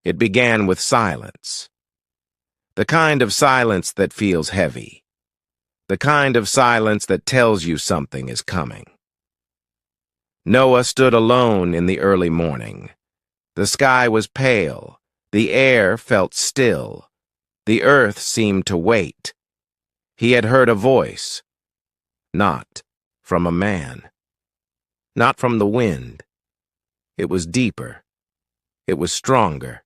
It began with silence. The kind of silence that feels heavy. The kind of silence that tells you something is coming. Noah stood alone in the early morning. The sky was pale. The air felt still. The earth seemed to wait. He had heard a voice. Not from a man. Not from the wind. It was deeper. It was stronger.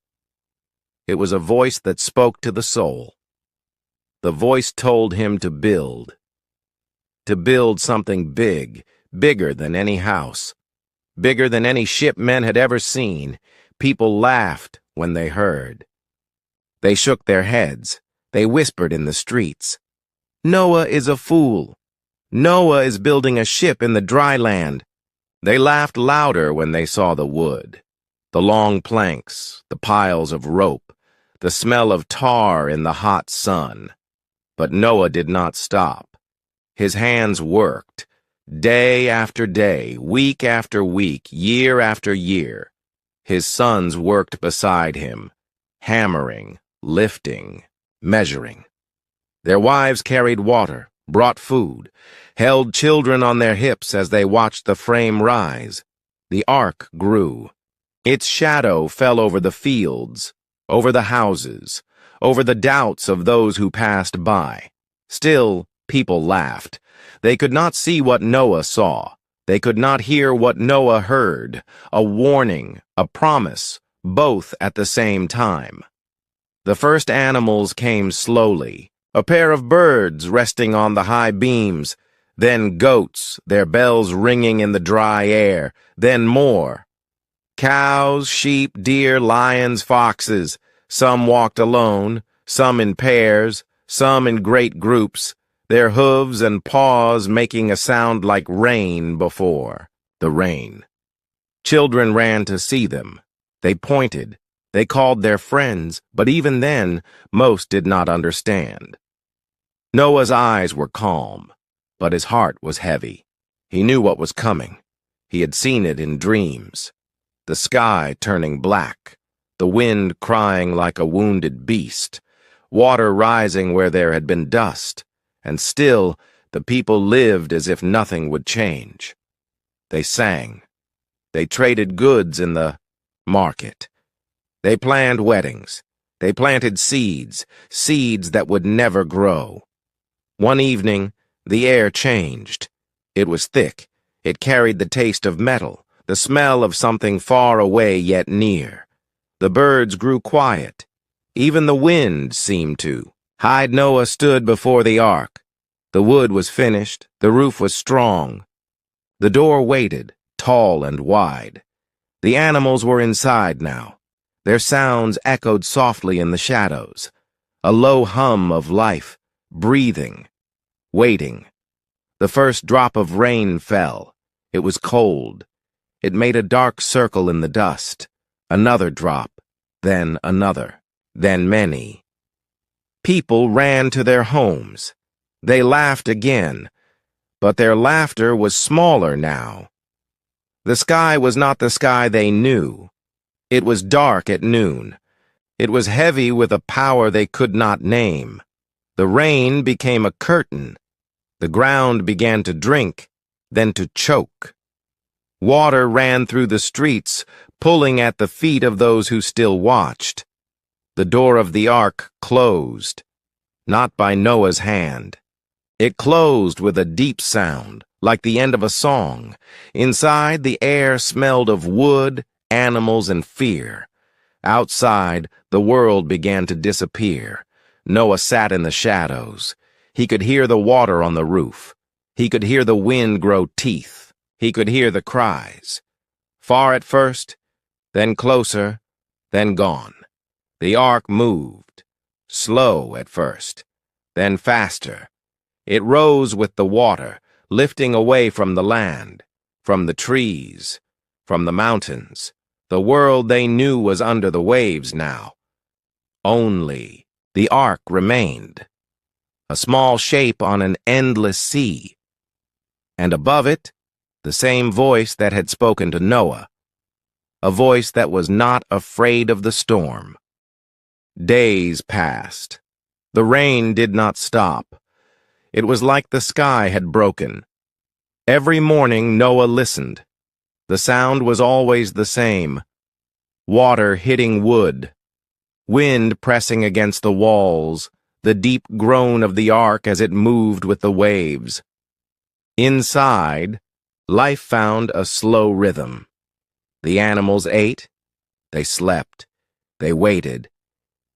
It was a voice that spoke to the soul. The voice told him to build something big, bigger than any house, bigger than any ship men had ever seen. People laughed when they heard. They shook their heads. They whispered in the streets. Noah is a fool. Noah is building a ship in the dry land. They laughed louder when they saw the wood, the long planks, the piles of rope, the smell of tar in the hot sun. But Noah did not stop. His hands worked, day after day, week after week, year after year. His sons worked beside him, hammering, lifting, measuring. Their wives carried water, brought food, held children on their hips as they watched the frame rise. The ark grew. Its shadow fell over the fields, over the houses, over the doubts of those who passed by. Still, people laughed. They could not see what Noah saw. They could not hear what Noah heard, a warning, a promise, both at the same time. The first animals came slowly, a pair of birds resting on the high beams, then goats, their bells ringing in the dry air, then more. Cows, sheep, deer, lions, foxes. Some walked alone, some in pairs, some in great groups, their hooves and paws making a sound like rain before the rain. Children ran to see them. They pointed. They called their friends, but even then, most did not understand. Noah's eyes were calm, but his heart was heavy. He knew what was coming. He had seen it in dreams. The sky turning black, the wind crying like a wounded beast, water rising where there had been dust, and still the people lived as if nothing would change. They sang. They traded goods in the market. They planned weddings. They planted seeds, seeds that would never grow. One evening, the air changed. It was thick. It carried the taste of metal, the smell of something far away yet near. The birds grew quiet. Even the wind seemed to. Noah stood before the ark. The wood was finished. The roof was strong. The door waited, tall and wide. The animals were inside now. Their sounds echoed softly in the shadows. A low hum of life, breathing, waiting. The first drop of rain fell. It was cold. It made a dark circle in the dust. Another drop, then another, then many. People ran to their homes. They laughed again, but their laughter was smaller now. The sky was not the sky they knew. It was dark at noon. It was heavy with a power they could not name. The rain became a curtain. The ground began to drink, then to choke. Water ran through the streets, pulling at the feet of those who still watched. The door of the ark closed, not by Noah's hand. It closed with a deep sound, like the end of a song. Inside, the air smelled of wood, animals, and fear. Outside, the world began to disappear. Noah sat in the shadows. He could hear the water on the roof. He could hear the wind grow teeth. He could hear the cries. Far at first, then closer, then gone. The ark moved. Slow at first, then faster. It rose with the water, lifting away from the land, from the trees, from the mountains. The world they knew was under the waves now. Only the ark remained, a small shape on an endless sea. And above it, the same voice that had spoken to Noah. a voice that was not afraid of the storm. Days passed. The rain did not stop. It was like the sky had broken. Every morning Noah listened. The sound was always the same. Water hitting wood, wind pressing against the walls, the deep groan of the ark as it moved with the waves. Inside, life found a slow rhythm. The animals ate, they slept, they waited.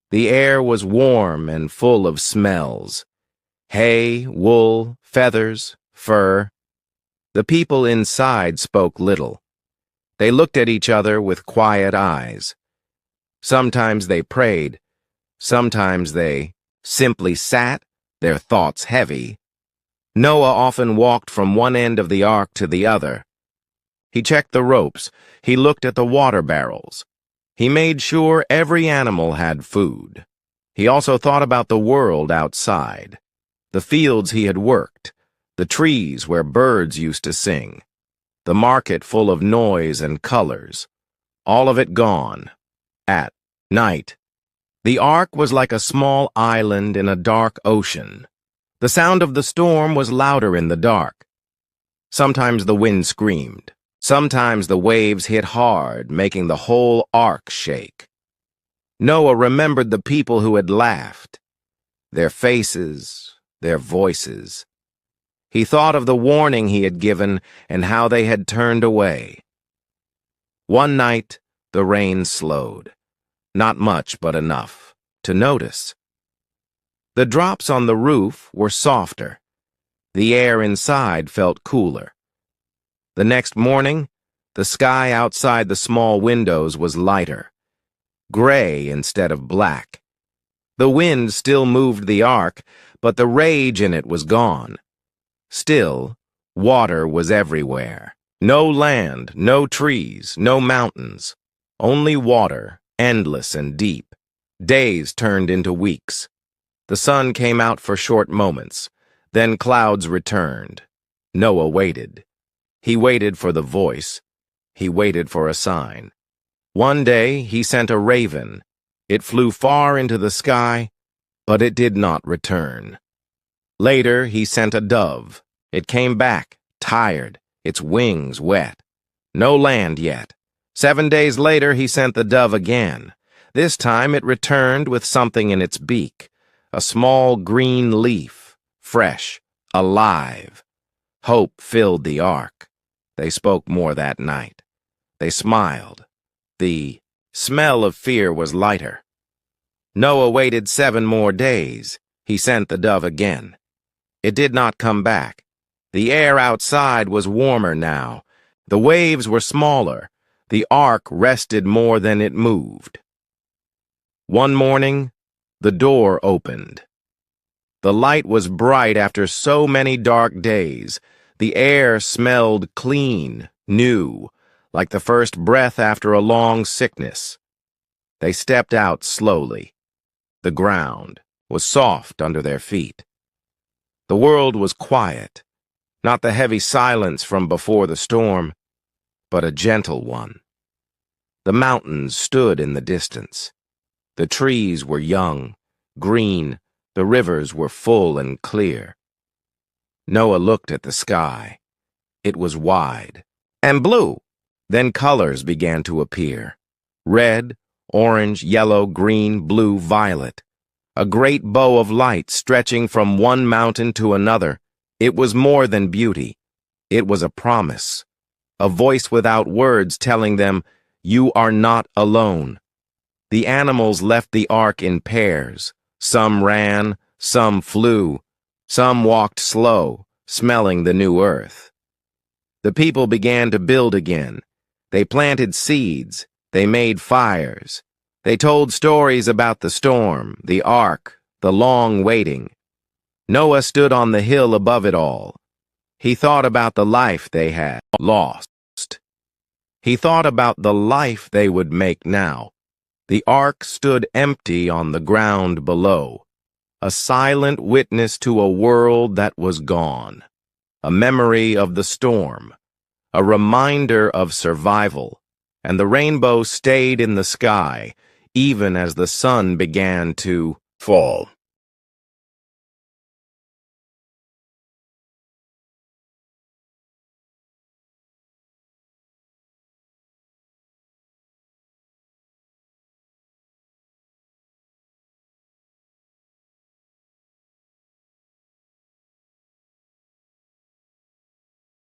The air was warm and full of smells. Hay, wool, feathers, fur. The people inside spoke little. They looked at each other with quiet eyes. Sometimes they prayed. Sometimes they simply sat, their thoughts heavy. Noah often walked from one end of the ark to the other. He checked the ropes. He looked at the water barrels. He made sure every animal had food. He also thought about the world outside, the fields he had worked, the trees where birds used to sing, the market full of noise and colors, all of it gone. At night, the ark was like a small island in a dark ocean. The sound of the storm was louder in the dark. Sometimes the wind screamed. Sometimes the waves hit hard, making the whole ark shake. Noah remembered the people who had laughed, their faces, their voices. He thought of the warning he had given and how they had turned away. One night, the rain slowed. Not much, but enough to notice. The drops on the roof were softer. The air inside felt cooler. The next morning, the sky outside the small windows was lighter, gray instead of black. The wind still moved the ark, but the rage in it was gone. Still, water was everywhere. No land, no trees, no mountains. Only water, endless and deep. Days turned into weeks. The sun came out for short moments. Then clouds returned. Noah waited. He waited for the voice. He waited for a sign. One day he sent a raven. It flew far into the sky, but it did not return. Later he sent a dove. It came back, tired, its wings wet. No land yet. 7 days later he sent the dove again. This time it returned with something in its beak, a small green leaf, fresh, alive. Hope filled the ark. They spoke more that night. They smiled. The smell of fear was lighter. Noah waited 7 more days. He sent the dove again. It did not come back. The air outside was warmer now. The waves were smaller. The ark rested more than it moved. One morning, the door opened. The light was bright after so many dark days. The air smelled clean, new, like the first breath after a long sickness. They stepped out slowly. The ground was soft under their feet. The world was quiet, not the heavy silence from before the storm, but a gentle one. The mountains stood in the distance. The trees were young, green, the rivers were full and clear. Noah looked at the sky. It was wide and blue. Then colors began to appear. Red, orange, yellow, green, blue, violet. A great bow of light stretching from one mountain to another. It was more than beauty. It was a promise. A voice without words telling them, "You are not alone." The animals left the ark in pairs. Some ran, some flew, some walked slow, smelling the new earth. The people began to build again. They planted seeds. They made fires. They told stories about the storm, the ark, the long waiting. Noah stood on the hill above it all. He thought about the life they had lost. He thought about the life they would make now. The ark stood empty on the ground below, a silent witness to a world that was gone, a memory of the storm, a reminder of survival. and the rainbow stayed in the sky, even as the sun began to fall.